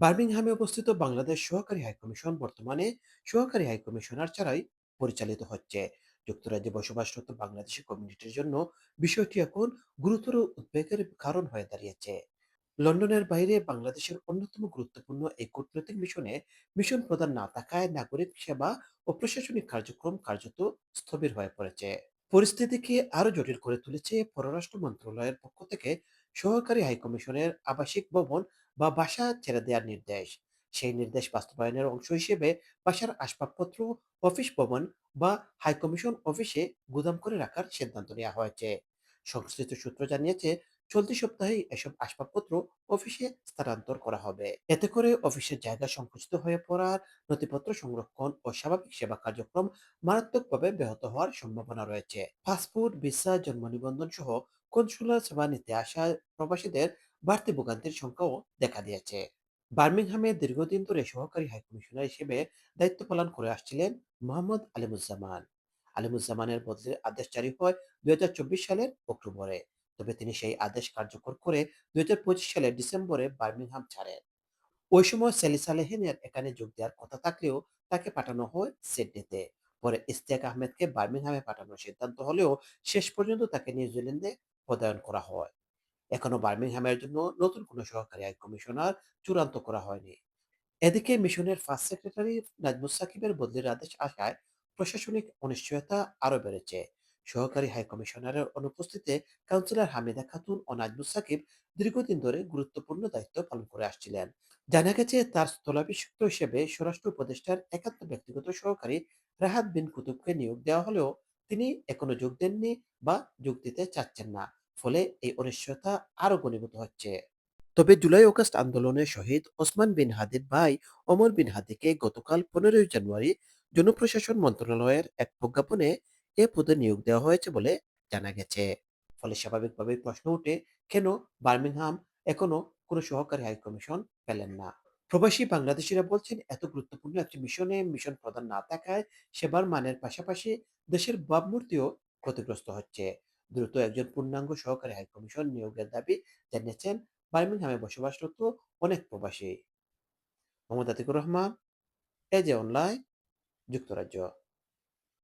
বার্মিংহামে অবস্থিত বাংলাদেশ সহকারী হাইকমিশন বর্তমানে সহকারী হাইকমিশনার ছাড়াই পরিচালিত হচ্ছে। যুক্তরাজ্যে বসবাসরত বাংলাদেশি কমিউনিটির জন্য বিষয়টি এখন গুরুতর উদ্বেগের কারণ হয়ে দাঁড়িয়েছে। লন্ডনের বাইরে বাংলাদেশের অন্যতম গুরুত্বপূর্ণ এই কূটনৈতিক মিশনে মিশন প্রধান না থাকায় নাগরিক সেবা ও প্রশাসনিক কার্যক্রম কার্যত স্থবির হয়ে পড়েছে। পরিস্থিতিকে আরো জটিল করে তুলেছে পররাষ্ট্র মন্ত্রণালয়ের পক্ষ থেকে সহকারী হাইকমিশনের আবাসিক ভবন বা বাসা ছেড়ে দেওয়ার নির্দেশ। সেই নির্দেশ বাস্তবায়নের অংশ হিসেবে বাসার আসবাবপত্র অফিস ভবন বা হাইকমিশন অফিসে গুদাম করে রাখার সিদ্ধান্ত নেওয়া হয়েছে। সংশ্লিষ্ট সূত্র জানিয়েছে, চলতি সপ্তাহেই এসব আসবাবপত্র অফিসে স্থানান্তর করা হবে। এতে করে অফিসের জায়গা সংকুচিত হয়ে পড়ার, নথিপত্র সংরক্ষণ ও স্বাভাবিক সেবা কার্যক্রম মারাত্মকভাবে ব্যাহত হওয়ার সম্ভাবনা রয়েছে। পাসপোর্ট, ভিসা, জন্ম নিবন্ধন সহ কনসুলার সেবা নিতে আসা প্রবাসীদের বাড়তি ভোগান্তির সংখ্যাও দেখা দিয়েছে। বার্মিংহামে দীর্ঘদিন ধরে সহকারী হাইকমিশনার হিসেবে দায়িত্ব পালন করে আসছিলেন মোহাম্মদ আলিমুজ্জামান। আলিমুজ্জামানের বদলির আদেশ জারি হয় 2024 সালের অক্টোবরে। তবে তিনি সেই আদেশ কার্যকর করে 2025 সালের ডিসেম্বরে বার্মিংহাম ছাড়েন। ওই সময় সেলি সালেহিনের এখানে যোগ দেওয়ার কথা থাকলেও তাকে পাঠানো হয় সিডনিতে। পরে ইশতিয়াক আহমেদকে বার্মিংহামে পাঠানোর সিদ্ধান্ত হলেও শেষ পর্যন্ত তাকে নিউজিল্যান্ডে পদায়ন করা হয়। এখনো বার্মিংহামের জন্য নতুন কোনো সহকারী হাইকমিশনার চূড়ান্ত করা হয়নি। এদিকে মিশনের ফার্স্ট সেক্রেটারি নাজমুস সাকিবের বদলির আদেশ আসায় প্রশাসনিক অনিশ্চয়তা আরও বেড়েছে। সহকারী হাইকমিশনারের অনুপস্থিতিতে কাউন্সিলর হামিদা খাতুন ও নাজমুস সাকিব দীর্ঘদিন ধরে গুরুত্বপূর্ণ দায়িত্ব পালন করে আসছিলেন। জানা গেছে, তার স্থলাভিষিক্ত হিসেবে স্বরাষ্ট্র উপদেষ্টার একান্ত ব্যক্তিগত সহকারী রাহাত বিন কুতুবকে নিয়োগ দেওয়া হলেও তিনি এখনো যোগ দেননি বা যোগ দিতে চাচ্ছেন না। ফলে এই অনিশ্চয়তা আরো ঘনীভূত হচ্ছে। তবে জুলাই অগাস্ট আন্দোলনের শহীদ ওসমান বিন হাদির ভাই ওমর বিন হাদিকে গতকাল 15 জানুয়ারি জনপ্রশাসন মন্ত্রণালয়ের এক প্রজ্ঞাপনে এ পদে নিয়োগ দেওয়া হয়েছে বলে জানা গেছে। ফলে স্বাভাবিকভাবেই প্রশ্ন ওঠে, কেন বার্মিংহাম এখনো কোনো সহকারী হাইকমিশন পেলেন না। প্রবাসী বাংলাদেশিরা বলছেন, এত গুরুত্বপূর্ণ একটি মিশনে মিশন প্রধান না থাকায় সেবার মানের পাশাপাশি দেশের ভাবমূর্তিও ক্ষতিগ্রস্ত হচ্ছে। দ্রুত একজন পূর্ণাঙ্গ সহকারী হাইকমিশন নিয়োগের দাবি জানিয়েছেন বার্মিংহামে বসবাসরত অনেক প্রবাসী। মোহাম্মদ আতিকুর রহমান, এজে অনলাইন, যুক্তরাজ্য।